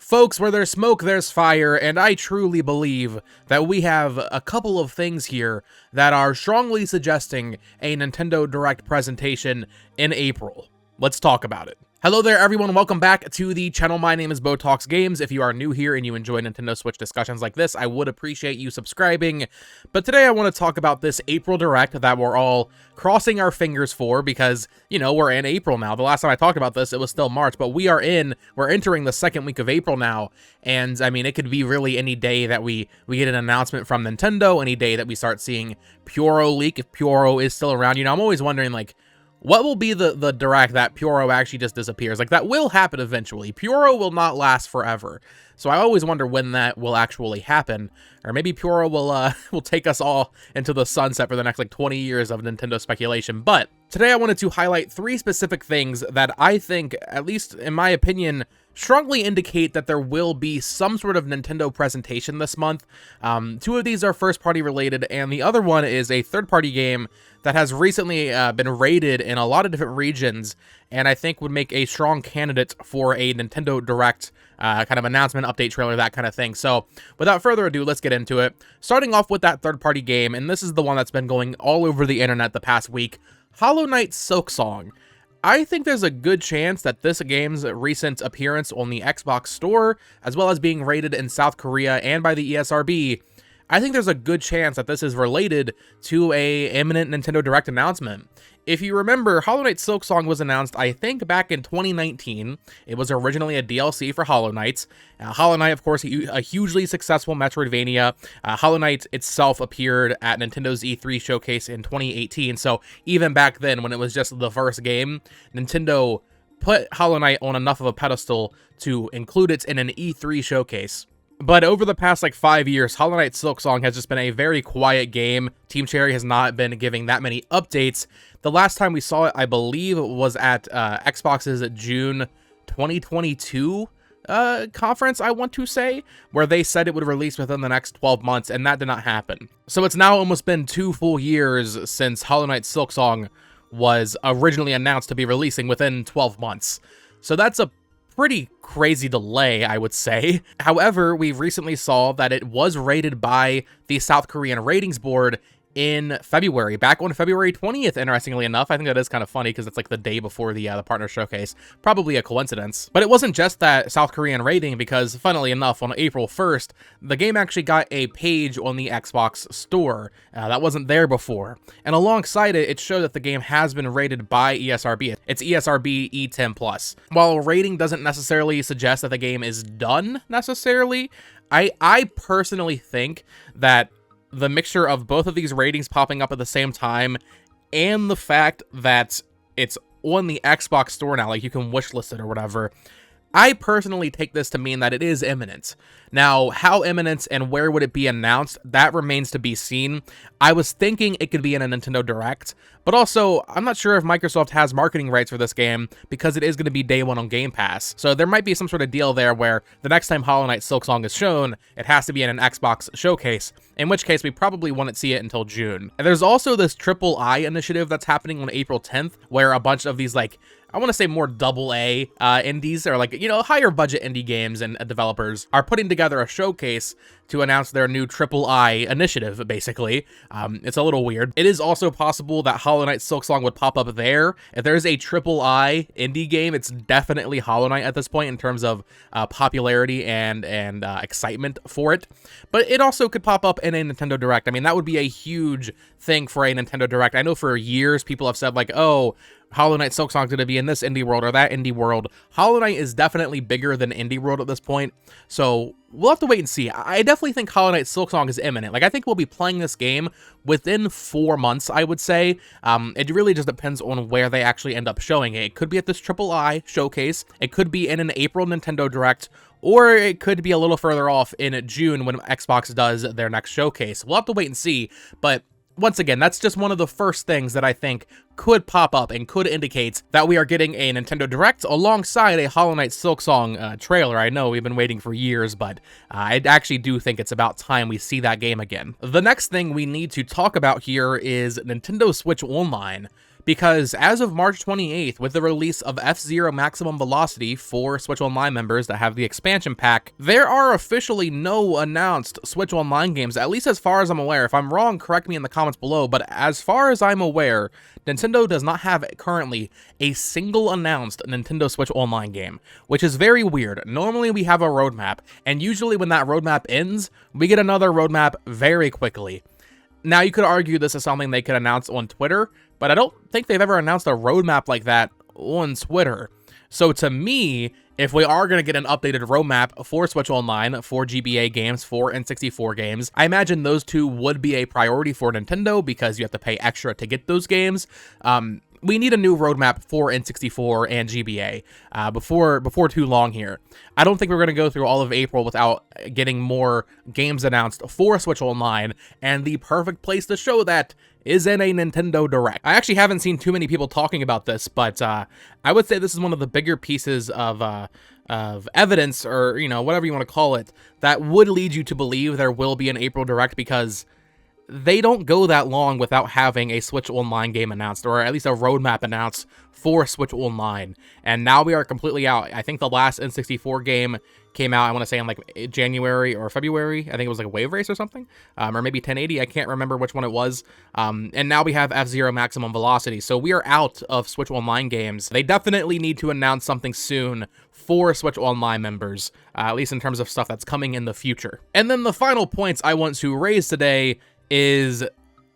Folks, where there's smoke, there's fire, and I truly believe that we have a couple of things here that are strongly suggesting a Nintendo Direct presentation in April. Let's talk about it. Hello there, everyone. Welcome back to the channel. My name is Botox Games. If you are new here and you enjoy Nintendo Switch discussions like this, I would appreciate you subscribing. But today I want to talk about this April Direct that we're all crossing our fingers for because, you know, we're in April now. The last time I talked about this, it was still March, but we're entering the second week of April now. And I mean, it could be really any day that we get an announcement from Nintendo, any day that we start seeing Pyoro leak, if Pyoro is still around. You know, I'm always wondering, like, what will be the Direct that Pyoro actually just disappears? Like, that will happen eventually. Pyoro will not last forever. So I always wonder when that will actually happen. Or maybe Pyoro will take us all into the sunset for the next, like, 20 years of Nintendo speculation. But today I wanted to highlight 3 specific things that I think, at least in my opinion, strongly indicate that there will be some sort of Nintendo presentation this month. 2 of these are first-party related, and the other one is a third-party game that has recently been rated in a lot of different regions, and I think would make a strong candidate for a Nintendo Direct kind of announcement, update trailer, that kind of thing. So without further ado, let's get into it. Starting off with that third-party game, and this is the one that's been going all over the internet the past week, Hollow Knight Silksong. I think there's a good chance that this game's recent appearance on the Xbox Store, as well as being rated in South Korea and by the ESRB, I think there's a good chance that this is related to a imminent Nintendo Direct announcement. If you remember, Hollow Knight Silksong was announced, I think, back in 2019. It was originally a DLC for Hollow Knight. Hollow Knight, of course, a hugely successful Metroidvania. Hollow Knight itself appeared at Nintendo's E3 showcase in 2018, so even back then, when it was just the first game, Nintendo put Hollow Knight on enough of a pedestal to include it in an E3 showcase. But over the past, like, 5 years, Hollow Knight Silksong has just been a very quiet game. Team Cherry has not been giving that many updates. The last time we saw it, I believe, was at Xbox's June 2022 conference, I want to say, where they said it would release within the next 12 months, and that did not happen. So it's now almost been 2 full years since Hollow Knight Silksong was originally announced to be releasing within 12 months. So that's a pretty crazy delay, I would say. However, we recently saw that it was rated by the South Korean ratings board in February, back on February 20th, interestingly enough. I think that is kind of funny because it's like the day before the partner showcase. Probably a coincidence. But it wasn't just that South Korean rating, because funnily enough, on April 1st, the game actually got a page on the Xbox Store. That wasn't there before. And alongside it, it showed that the game has been rated by ESRB. It's ESRB E10+. While rating doesn't necessarily suggest that the game is done, necessarily, I personally think that the mixture of both of these ratings popping up at the same time and the fact that it's on the Xbox Store now, like you can wishlist it or whatever, I personally take this to mean that it is imminent. Now, how imminent and where would it be announced, that remains to be seen. I was thinking it could be in a Nintendo Direct, but also, I'm not sure if Microsoft has marketing rights for this game because it is going to be day 1 on Game Pass. So there might be some sort of deal there where the next time Hollow Knight Silksong is shown, it has to be in an Xbox showcase, in which case we probably wouldn't see it until June. And there's also this Triple I initiative that's happening on April 10th, where a bunch of these, like, I want to say more AA indies, or, like, you know, higher budget indie games and developers are putting together a showcase to announce their new Triple I initiative, basically. It's a little weird. It is also possible that Hollow Knight Silksong would pop up there. If there's a Triple I indie game, it's definitely Hollow Knight at this point in terms of popularity and excitement for it. But it also could pop up in a Nintendo Direct. I mean, that would be a huge thing for a Nintendo Direct. I know for years people have said, like, oh, Hollow Knight Silksong's going to be in this indie world or that indie world. Hollow Knight is definitely bigger than indie world at this point, so we'll have to wait and see. I definitely think Hollow Knight Silksong is imminent. Like, I think we'll be playing this game within 4 months, I would say. It really just depends on where they actually end up showing it. It could be at this Triple I showcase. It could be in an April Nintendo Direct, or it could be a little further off in June when Xbox does their next showcase. We'll have to wait and see, but once again, that's just one of the first things that I think could pop up and could indicate that we are getting a Nintendo Direct alongside a Hollow Knight Silksong trailer. I know we've been waiting for years, but I actually do think it's about time we see that game again. The next thing we need to talk about here is Nintendo Switch Online. because as of March 28th, with the release of F-Zero Maximum Velocity for Switch Online members that have the expansion pack, there are officially no announced Switch Online games, at least as far as I'm aware. If I'm wrong, correct me in the comments below, but as far as I'm aware, Nintendo does not have currently a single announced Nintendo Switch Online game, which is very weird. Normally we have a roadmap, and usually when that roadmap ends, we get another roadmap very quickly. Now, you could argue this is something they could announce on Twitter, but I don't think they've ever announced a roadmap like that on Twitter. So to me, if we are going to get an updated roadmap for Switch Online, for GBA games, for N64 games, I imagine those two would be a priority for Nintendo because you have to pay extra to get those games. We need a new roadmap for N64 and GBA before too long here. I don't think we're going to go through all of April without getting more games announced for Switch Online, and the perfect place to show that is in a Nintendo Direct. I actually haven't seen too many people talking about this, but I would say this is one of the bigger pieces of evidence, or, you know, whatever you want to call it, that would lead you to believe there will be an April Direct, because they don't go that long without having a Switch Online game announced, or at least a roadmap announced for Switch Online. And now we are completely out. I think the last N64 game came out, I want to say in like January or February. I think it was like a Wave Race or something, or maybe 1080. I can't remember which one it was. And now we have F-Zero Maximum Velocity. So we are out of Switch Online games. They definitely need to announce something soon for Switch Online members, at least in terms of stuff that's coming in the future. And then the final points I want to raise today is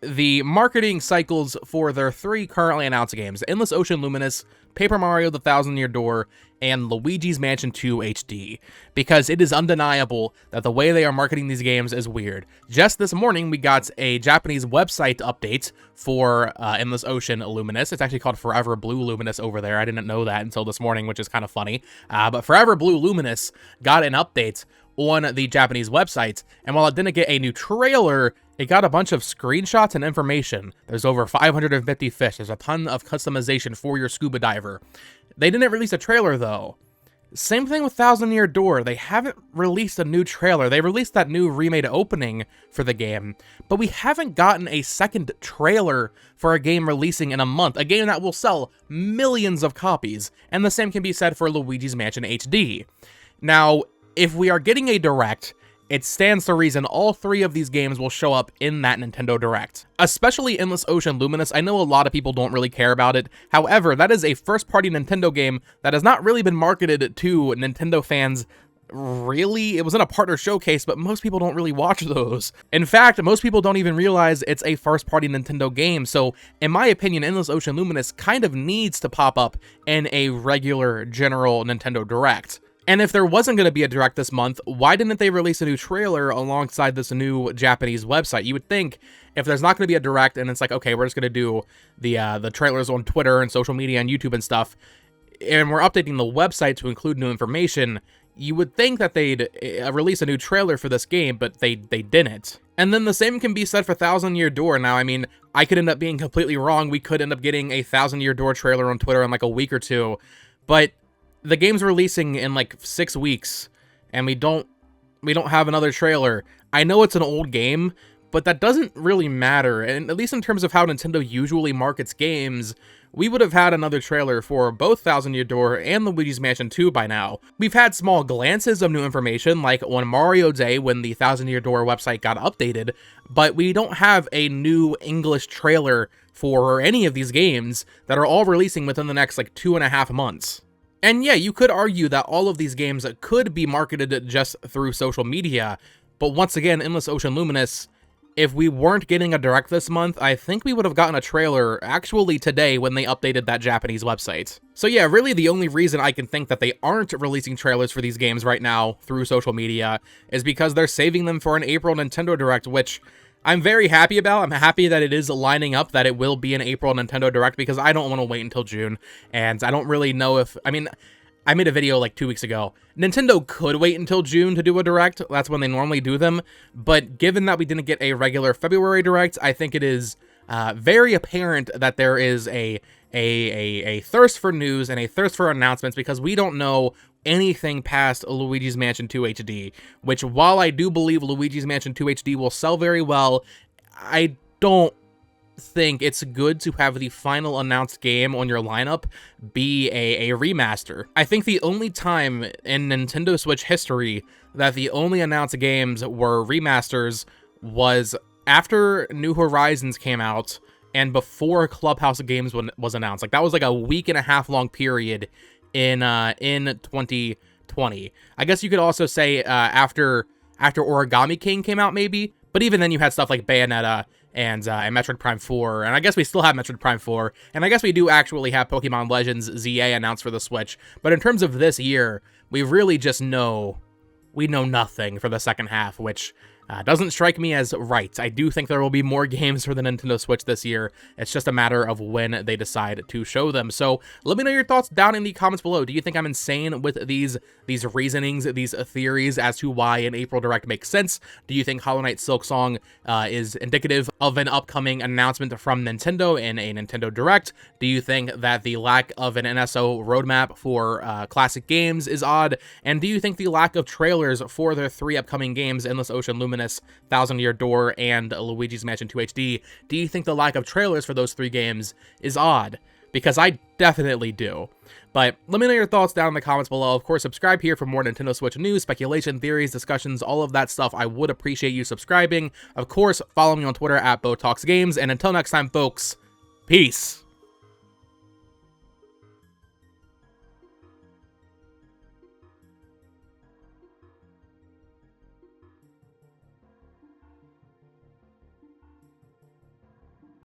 the marketing cycles for their 3 currently announced games: Endless Ocean Luminous, Paper Mario The Thousand Year Door, and Luigi's Mansion 2 HD, because it is undeniable that the way they are marketing these games is weird. Just this morning, we got a Japanese website update for Endless Ocean Luminous. It's actually called Forever Blue Luminous over there. I didn't know that until this morning, which is kind of funny. But Forever Blue Luminous got an update on the Japanese website, and while it didn't get a new trailer, it got a bunch of screenshots and information. There's over 550 fish. There's a ton of customization for your scuba diver. They didn't release a trailer, though. Same thing with Thousand Year Door. They haven't released a new trailer. They released that new remade opening for the game, but we haven't gotten a second trailer for a game releasing in a month, a game that will sell millions of copies, and the same can be said for Luigi's Mansion HD. Now, if we are getting a Direct, it stands to reason all 3 of these games will show up in that Nintendo Direct. Especially Endless Ocean Luminous. I know a lot of people don't really care about it. However, that is a first-party Nintendo game that has not really been marketed to Nintendo fans. Really? It was in a partner showcase, but most people don't really watch those. In fact, most people don't even realize it's a first-party Nintendo game, so in my opinion, Endless Ocean Luminous kind of needs to pop up in a regular, general Nintendo Direct. And if there wasn't going to be a Direct this month, why didn't they release a new trailer alongside this new Japanese website? You would think if there's not going to be a Direct and it's like, okay, we're just going to do the trailers on Twitter and social media and YouTube and stuff, and we're updating the website to include new information, you would think that they'd release a new trailer for this game, but they didn't. And then the same can be said for Thousand Year Door. Now, I mean, I could end up being completely wrong. We could end up getting a Thousand Year Door trailer on Twitter in like a week or two, but the game's releasing in like 6 weeks, and we don't have another trailer. I know it's an old game, but that doesn't really matter, and at least in terms of how Nintendo usually markets games, we would have had another trailer for both Thousand Year Door and Luigi's Mansion 2 by now. We've had small glances of new information, like on Mario Day when the Thousand Year Door website got updated, but we don't have a new English trailer for any of these games that are all releasing within the next like 2.5 months. And yeah, you could argue that all of these games could be marketed just through social media, but once again, Endless Ocean Luminous, if we weren't getting a Direct this month, I think we would have gotten a trailer actually today when they updated that Japanese website. So yeah, really the only reason I can think that they aren't releasing trailers for these games right now through social media is because they're saving them for an April Nintendo Direct, which I'm very happy about. I'm happy that it is lining up that it will be an April Nintendo Direct, because I don't want to wait until June, and I don't really know if, I mean, I made a video like 2 weeks ago. Nintendo could wait until June to do a Direct. That's when they normally do them. But given that we didn't get a regular February Direct, I think it is very apparent that there is a thirst for news and a thirst for announcements, because we don't know anything past Luigi's Mansion 2 HD, which, while I do believe Luigi's Mansion 2 HD will sell very well, I don't think it's good to have the final announced game on your lineup be a remaster. I think the only time in Nintendo Switch history that the only announced games were remasters was after New Horizons came out and before Clubhouse Games was announced. Like, that was like a week and a half long period in 2020. I guess you could also say after Origami King came out, maybe. But even then, you had stuff like Bayonetta and Metroid Prime 4, and I guess we still have Metroid Prime 4, and I guess we do actually have Pokemon Legends ZA announced for the Switch. But in terms of this year, we really just know nothing for the second half, which doesn't strike me as right. I do think there will be more games for the Nintendo Switch this year. It's just a matter of when they decide to show them. So let me know your thoughts down in the comments below. Do you think I'm insane with these reasonings, these theories as to why an April Direct makes sense? Do you think Hollow Knight Silksong is indicative of an upcoming announcement from Nintendo in a Nintendo Direct? Do you think that the lack of an NSO roadmap for classic games is odd? And do you think the lack of trailers for their 3 upcoming games, Endless Ocean Luminous, Thousand Year Door, and Luigi's Mansion 2 HD, do you think the lack of trailers for those 3 games is odd? Because I definitely do. But let me know your thoughts down in the comments below. Of course, subscribe here for more Nintendo Switch news, speculation, theories, discussions, all of that stuff. I would appreciate you subscribing. Of course, follow me on Twitter at BoTalksGames, and until next time, folks, peace!